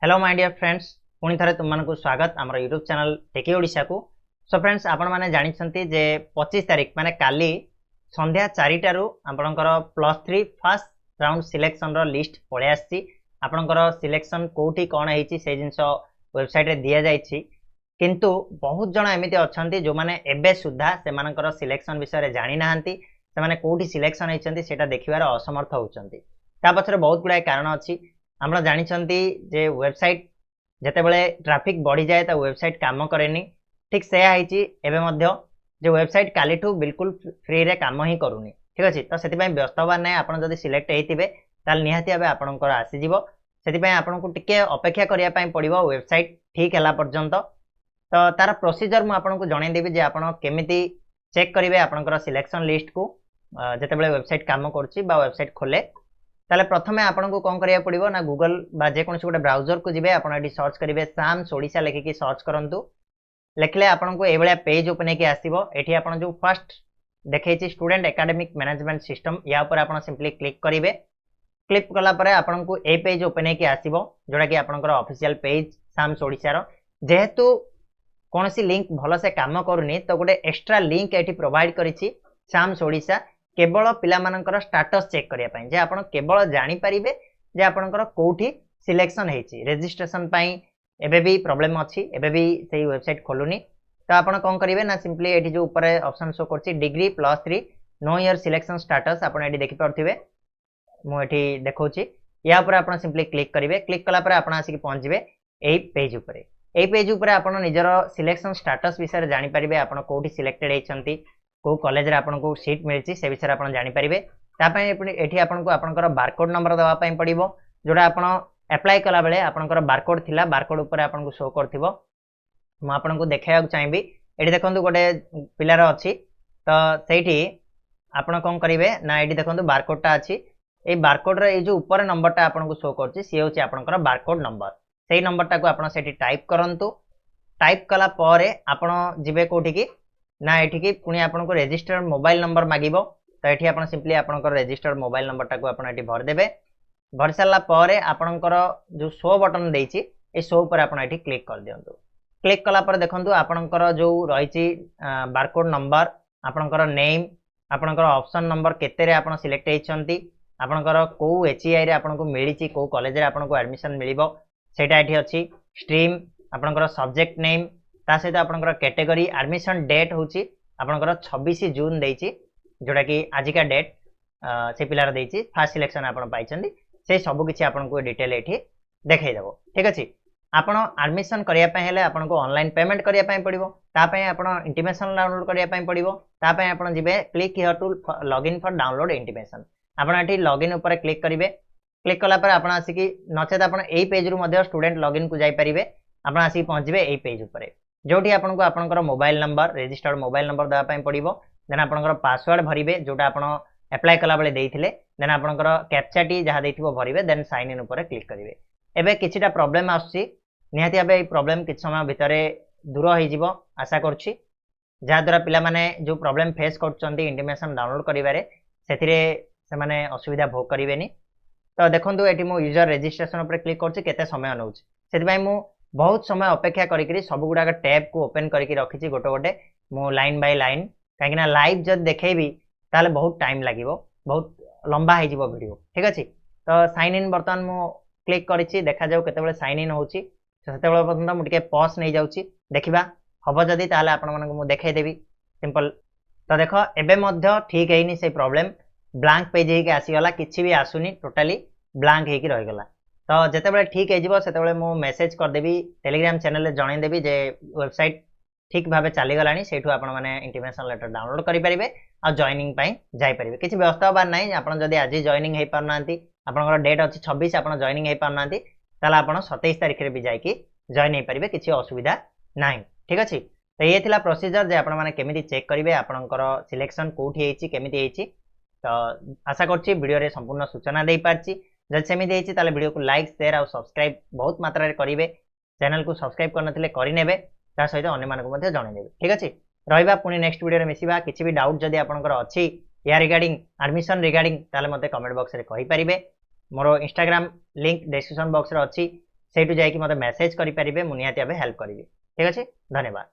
Hello my dear friends पुणी थे तुम मानक स्वागत आम यूट्यूब चैनल टेकी ओडिशा को। सो फ्रेंड्स आपण मैंने जानते जे 25 तारीख माने काली संध्या 4टारू आपणकर +3 फर्स्ट राउंड सिलेक्शन रो लिस्ट पळे आसी। आपणकर सिलेक्शन कोठी कोन हेची से जिंस वेबसाइट रे दिया जायछि, किंतु बहुत जण एमिति अछंती जो माने एबे सुद्धा से मानकर सिलेक्शन विषय रे जानि नाहंती, से माने कोठी सिलेक्शन हेचंती सेटा देखिबार असमर्थ होउचंती। ता पछरे बहुत गुडा कारण अछि। আমরা জানিছন্তি যে ওয়েবসাইট যেতেবেলে ট্রাফিক বড়ি যায় তা ওয়েবসাইট কাম করেনি, ঠিক সেয়া হয়েছি এবে মধ্য যে ওয়েবসাইট কালিঠু বিলকুল ফ্রি রে কাম হি করুনি। ঠিক আছে, তো সেপাই ব্যস্ত হবার নাই। আপনার যদি সিলেক্ট হইতিবে তাহলে নিহাতি ভাবে আপনার আসিযোগ। সেপাই আপনার টিকে অপেক্ষা করা পড়ব ওয়েবসাইট ঠিক হলা পর্যন্ত। তো তার প্রোসিজর মু আপনার জনাইদেবি যে আপনার কেমিতি চেক করবে আপনার সিলেকশন লিस्ट को যেতেবেলে ওয়েবসাইট কাম করছি বা ওয়েবসাইট খোলে। ताले प्रथमे आपको कौन करिया पड़िबो ना गूगल बा जे कोनसी गोटे ब्राउजर को जिबे आपण एटी सर्च करिवे साम्स ओडिशा लेखिकी सर्च करंतु। लेखले आपको ए भलिया पेज ओपन हेकी आसीबो। एठी आपण जो फर्स्ट देखैछि स्टूडेंट एकेडमिक मैनेजमेंट सिस्टम या ऊपर आपण सिंपली क्लिक करिवे। क्लिक कला परे आपको ए पेज ओपन हेकी आसीबो जोडा कि आपनकर ऑफिशियल पेज साम्स ओडिशा रो। जेहेतु कोनसी लिंक भलो से काम करूनी तो गोटे एक्स्ट्रा लिंक एठी प्रोवाइड करिछि साम्स ओडिशा केवल पिला मानकर स्टेटस चेक करिया पई, जे आपण केवल जानि परिबे जे आपनकर कोठी सिलेक्शन हेछि। रजिस्ट्रेशन पई एबे भी प्रॉब्लम अछि, एबे भी सेही वेबसाइट खोलुनी। तो आपण कोन करिवे ना सिंपली एठी जो ऊपर ऑप्शन शो करछि डिग्री +3 नो ईयर सिलेक्शन स्टेटस आपण एठी देखि परथिबे। मु एठी देखौछि या ऊपर आपण सिंपली क्लिक करिवे। क्लिक कला परे आपण आसी पहुंच जिवे एई पेज ऊपर। एई पेज ऊपर आपण निजर सिलेक्शन स्टेटस विषय जानि परिबे, आपण कोठी सिलेक्टेड हेछंती, को कॉलेज रे आपन को सीट मिलची से विषय आपन जानि परिबे। ता पय एठी आपन को आपनकर बारकोड नंबर दवा पय पड़िबो जोडा आपन अप्लाई कला बेले आपनकर बारकोड थिला। बारकोड ऊपर आपन को शो करथिबो। म आपन को देखाया चाहबी एठी देखंतु गोटे पिलार अछि। तो सेठी आपन कोन करिवे ना एठी देखंतु बारकोडटा अछि। ए बारकोड रे ए जो ऊपर नंबरटा आपन को शो करछि से होछि आपनकर बारकोड नंबर। सेही नंबरटा को आपन सेठी टाइप करंतु। टाइप कला परे आपन जिबे कोठी की ना एठी की पुणी आपन को रजिस्टर्ड मोबाइल नंबर मागिबो। तो एठी आपन सिंपली आपन को रजिस्टर्ड मोबाइल नंबर टाको आपन एठी भर देबे। भर साला परे आपन को जो शो बटन देइछि ए शो पर आपन एठी क्लिक कर दियंतु। क्लिक कला पर देखंतु आपन को जो रहिछि बारकोड नंबर, आपन को नेम, आपन को ऑप्शन नंबर केते रे आपन सिलेक्ट हेछंती, आपन को को एचईआई रे आपन को मिलिछि, को कॉलेज रे आपन को एडमिशन मिलिबो सेटा एठी अछि। स्ट्रीम, आपन को सब्जेक्ट नेम, ता सहित आपनकर कैटेगरी, एडमिशन डेट होची आपनकर 26 जून देइछि जोडा कि आजिका डेट से पिलार देइछि। फर्स्ट सिलेक्शन आपन पाइछंदी से सब किछि आपन को डिटेल एठी देखाइ देबो। ठीक अछि, आपन एडमिशन करिया पय हेले आपन को ऑनलाइन पेमेंट करिया पय पड़िबो। ता पय आपन इंटीमेशन डाउनलोड करिया पय पड़िबो। ता पय आपन जिबे click here to login for download intimation. आपन एठी लॉगिन ऊपर क्लिक करिवे। क्लिक कला पर आपन आसी कि नचेत आपन एई पेज रु मध्ये स्टूडेंट लॉगिन को जाई परिबे। आपन आसी पहुंचबे एई पेज ऊपर जोटी आपन को आपनकर mobile number, registered mobile number दवा पय पड़िबो। देन आपनकर पासवर्ड भरिबे जोटा आपन अप्लाई कला बेले देइथिले। देन आपनकर कैप्चा टी जहा देइथिबो भरिबे। देन साइन इन ऊपर क्लिक करिवे। एबे किछिटा प्रॉब्लम आछि, निहाती आबे ए प्रॉब्लम किछ समय भितरे दूर होई जिवो आशा करछि। जा द्वारा पिला माने जो प्रॉब्लम फेस करचंती इंटीमेशन डाउनलोड करिवारे सेथिरे से माने असुविधा भोग करिवेनी। तो देखंतु एठी मो यूजर रजिस्ट्रेशन ऊपर क्लिक करछि, केते समय नउछि सेति मु बहुत समय अपेक्षा करी सब गुडा टैब को ओपन करके रखी गोटे गोटे मु लाइन बाय लाइन, कहीं लाइव जब देखेबी ताले बहुत टाइम लागिवो, बहुत लंबा हो जिवो वीडियो। ठीक अछि, तो साइन इन बर्तमान मु क्लिक करिछि, देखा जाऊ केतेबेले साइन इन होछि। सेतेबेले पर्यंत मु टिके पॉज नै जाउछि, देखिबा हबो जदी ताले आपन मानक मु देखाइ देबी सिंपल। तो देखो एबे मध्य ठीक हेइनी से प्रॉब्लम, ब्लैंक पेज हेके आसी गला, किछि भी आसुनी, टोटली ब्लैंक हेकी रहि गला। तो जितेबाला ठीक है मु मेसेज करदेवी टेलीग्राम चैनल जन देवी जे वेबसाइट ठीक भाव चलीगला से मैंने इंटीमेशन लेटर डाउनलोड करेंगे आ जॉइनिंग जाई परिबे। किसी व्यवस्था बार ना आप जब आज जॉइनिंग हो पारना आपंकर डेट अच्छी 26 आप जॉइनिंग हो पारना ताला आप 27 तारीख में भी जाकि जॉइन हो पारे, किसी असुविधा ना। ठीक अच्छे, तो ये थिला प्रोसीजर जे आपने केमिति चेक करेंगे आपंकर सिलेक्शन कौटी केमिति। तो आशा करछि वीडियो रे संपूर्ण सूचना दे पारछि। जब सेमिति हेछि ताले वीडियो को लाइक, शेयर और सब्सक्राइब बहुत मात्रा रे करिवे। चैनल को सब्सक्राइब करनथिले करिनेबे, ता सहित अन्य मानको मध्ये जणैदेबे। ठीक अछि, रहिबा पुनी नेक्स्ट वीडियो रे मिसिबा। किछि भी डाउट जदी आपनकर अछि या रिगार्डिंग एडमिशन रिगार्डिंग ताले मते कमेंट बॉक्स रे कहि परिबे। मोर इंस्टाग्राम लिंक डिस्क्रिप्शन बॉक्स रे अछि, ସେଇଠୁ ଯାଇକି ମୋତେ ମେସେଜ କରିପାରିବେ, ମୁଁ ନିହାତି ଭାବେ ହେଲ୍ପ କରିବି। ଠିକ ଅଛି, ଧନ୍ୟବାଦ।